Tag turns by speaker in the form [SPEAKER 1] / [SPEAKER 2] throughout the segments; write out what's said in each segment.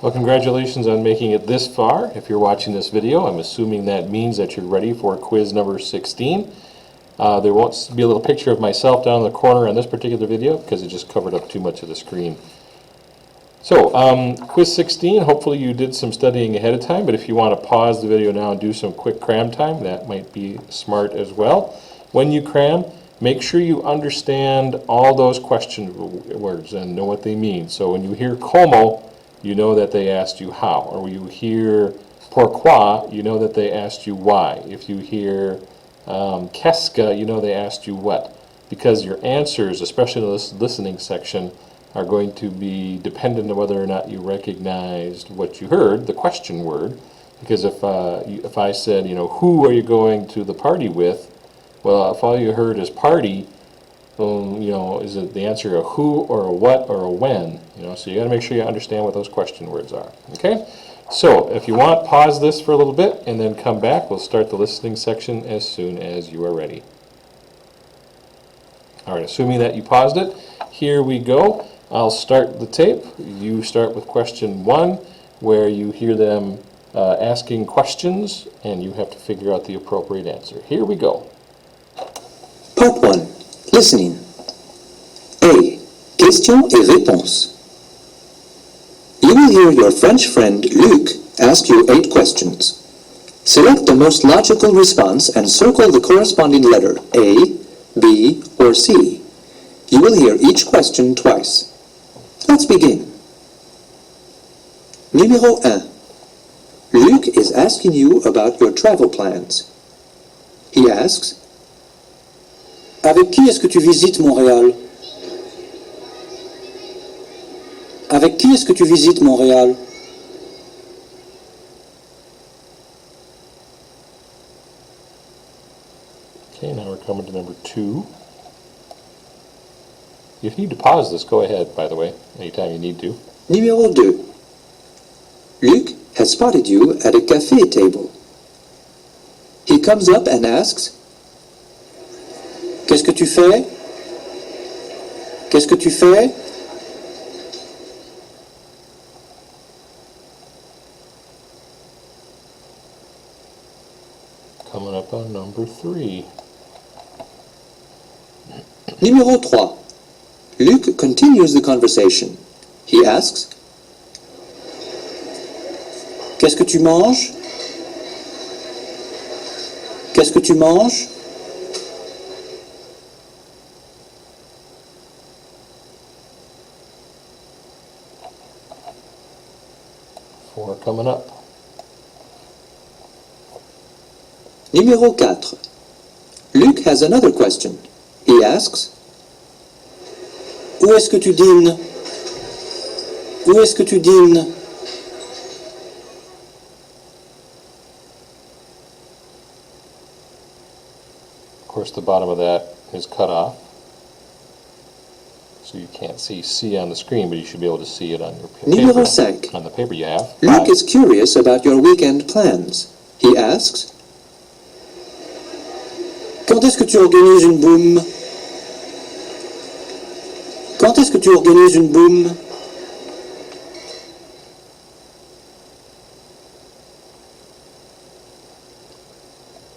[SPEAKER 1] Well, congratulations on making it this far. If you're watching this video, I'm assuming that means that you're ready for quiz number 16. There won't be a little picture of myself down in the corner on this particular video because it just covered up too much of the screen. So, quiz 16, hopefully you did some studying ahead of time, but if you want to pause the video now and do some quick cram time, that might be smart as well. When you cram, make sure you understand all those question words and know what they mean. So when you hear como, you know that they asked you how. Or when you hear pourquoi, you know that they asked you why. If you hear qu'est-ce que, you know they asked you what. Because your answers, especially in this listening section, are going to be dependent on whether or not you recognized what you heard, the question word. Because if I said, who are you going to the party with? Well, if all you heard is party, is it the answer a who or a what or a when? So you got to make sure you understand what those question words are. Okay? So if you want, pause this for a little bit and then come back. We'll start the listening section as soon as you are ready. All right, assuming that you paused it, here we go. I'll start the tape. You start with question 1, where you hear them asking questions, and you have to figure out the appropriate answer. Here we go.
[SPEAKER 2] Part 1. Listening. A. Questions et réponses. You will hear your French friend Luc ask you 8 questions. Select the most logical response and circle the corresponding letter A, B, or C. You will hear each question twice. Let's begin. Numéro 1. Luc is asking you about your travel plans. He asks, avec qui est-ce que tu visites Montréal? Avec qui est-ce que tu visites Montréal?
[SPEAKER 1] Okay, now we're coming to number 2. If you need to pause this, go ahead, by the way, anytime you need to.
[SPEAKER 2] Numéro 2. Luc has spotted you at a café table. He comes up and asks, qu'est-ce que tu fais? Qu'est-ce que tu fais?
[SPEAKER 1] Coming up on number 3.
[SPEAKER 2] Numéro 3. Luc continues the conversation. He asks, qu'est-ce que tu manges? Qu'est-ce que tu manges?
[SPEAKER 1] Four coming up.
[SPEAKER 2] Numéro 4. Luc has another question. He asks, où est-ce que tu dînes? Où est-ce que tu dînes?
[SPEAKER 1] Of course, the bottom of that is cut off, so you can't see C on the screen, but you should be able to see it on your paper.
[SPEAKER 2] Numéro 5.
[SPEAKER 1] On the paper you have.
[SPEAKER 2] Luc is curious about your weekend plans. He asks, quand est-ce que tu organises une boum? Quand est-ce que tu organises une boum?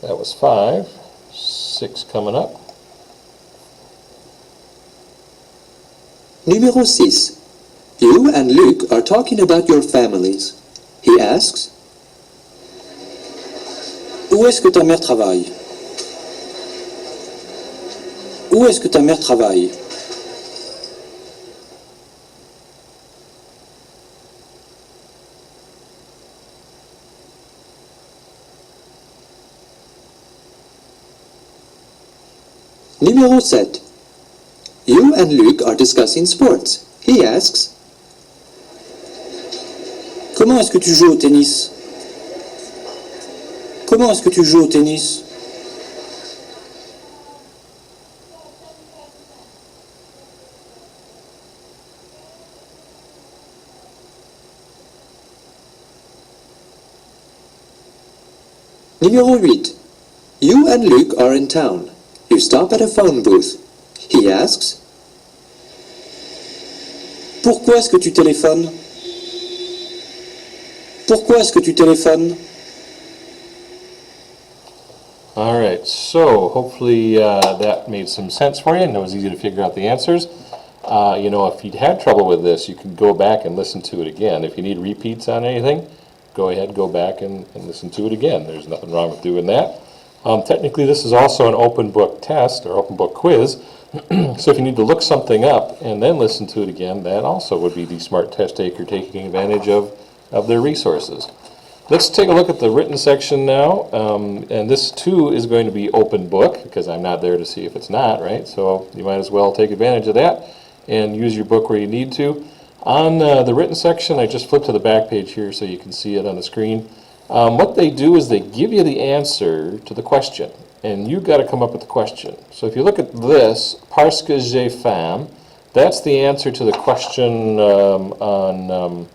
[SPEAKER 1] That was 5. 6 coming up.
[SPEAKER 2] Numéro 6. You and Luc are talking about your families. He asks, où est-ce que ta mère travaille? Où est-ce que ta mère travaille? Numéro 7. You and Luc are discussing sports. He asks, comment est-ce que tu joues au tennis? Comment est-ce que tu joues au tennis? Numéro 8. You and Luc are in town. You stop at a phone booth. He asks, pourquoi est-ce que tu téléphones? Pourquoi est-ce que tu téléphones?
[SPEAKER 1] All right, so hopefully that made some sense for you and it was easy to figure out the answers. You know, if you'd had trouble with this, you can go back and listen to it again. If you need repeats on anything, go ahead, go back and listen to it again. There's nothing wrong with doing that. Technically, this is also an open book test or open book quiz. So if you need to look something up and then listen to it again, that also would be the smart test taker taking advantage of their resources. Let's take a look at the written section now, and this too is going to be open book because I'm not there to see if it's not, right? So you might as well take advantage of that and use your book where you need to. On the written section, I just flipped to the back page here so you can see it on the screen. What they do is they give you the answer to the question, and you've got to come up with the question. So if you look at this, parce que j'ai faim, that's the answer to the question on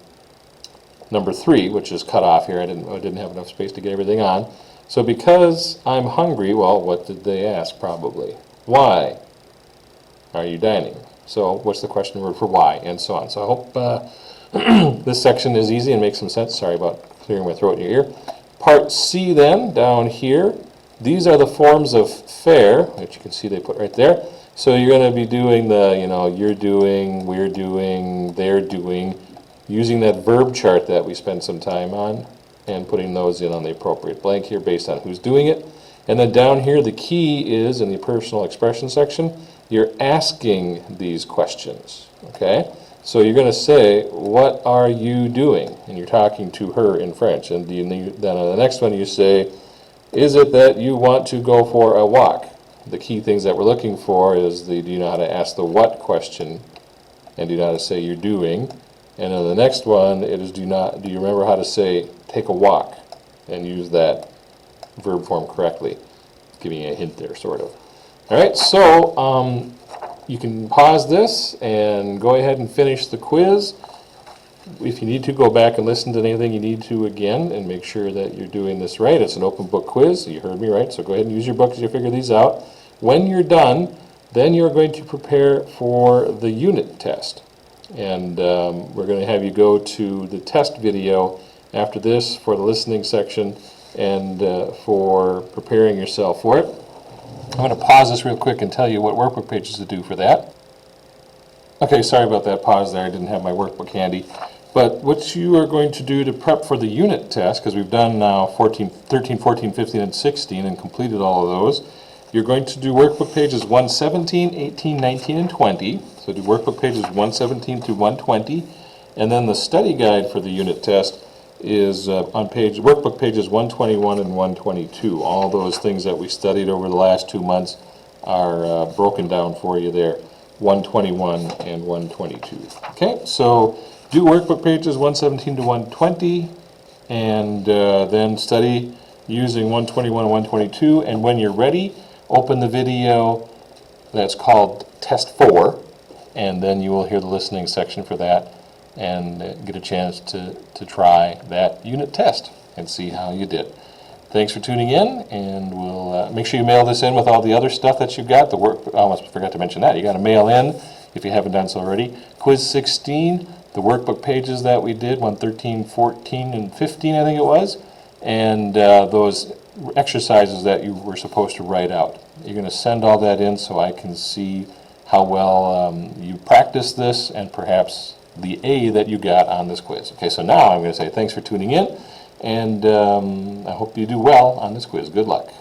[SPEAKER 1] number 3, which is cut off here. I didn't have enough space to get everything on. So because I'm hungry, well, what did they ask probably? Why are you dining? So what's the question word for why, and so on. So I hope this section is easy and makes some sense. Sorry about clearing my throat in your ear. Part C then, down here, these are the forms of fair, which you can see they put right there. So you're going to be doing the, you know, you're doing, we're doing, they're doing, using that verb chart that we spent some time on and putting those in on the appropriate blank here based on who's doing it. And then down here, the key is in the personal expression section, you're asking these questions, okay? So you're going to say, what are you doing? And you're talking to her in French. And then on the next one you say, is it that you want to go for a walk? The key things that we're looking for is the do you know how to ask the what question, and do you know how to say you're doing. And then the next one, it is do you remember how to say take a walk and use that verb form correctly. Giving you a hint there, sort of. All right, so you can pause this and go ahead and finish the quiz. If you need to, go back and listen to anything you need to again and make sure that you're doing this right. It's an open book quiz, you heard me right, so go ahead and use your book as you figure these out. When you're done, then you're going to prepare for the unit test. And we're going to have you go to the test video after this for the listening section and for preparing yourself for it. I'm going to pause this real quick and tell you what workbook pages to do for that. Okay, sorry about that pause there. I didn't have my workbook handy. But what you are going to do to prep for the unit test, because we've done now 13, 14, 15, and 16 and completed all of those, you're going to do workbook pages 117, 18, 19, and 20. So do workbook pages 117 through 120. And then the study guide for the unit test is on workbook pages 121 and 122. All those things that we studied over the last 2 months are broken down for you there, 121 and 122. Okay, so do workbook pages 117 to 120 and then study using 121 and 122. And when you're ready, open the video that's called Test 4, and then you will hear the listening section for that and get a chance to try that unit test and see how you did. Thanks for tuning in, and we'll make sure you mail this in with all the other stuff that you've got. I almost forgot to mention that. You got to mail in, if you haven't done so already, Quiz 16, the workbook pages that we did, 113, 14, and 15, I think it was, and those exercises that you were supposed to write out. You're going to send all that in so I can see how well you practiced this and perhaps the A that you got on this quiz. Okay, so now I'm going to say thanks for tuning in, and I hope you do well on this quiz. Good luck.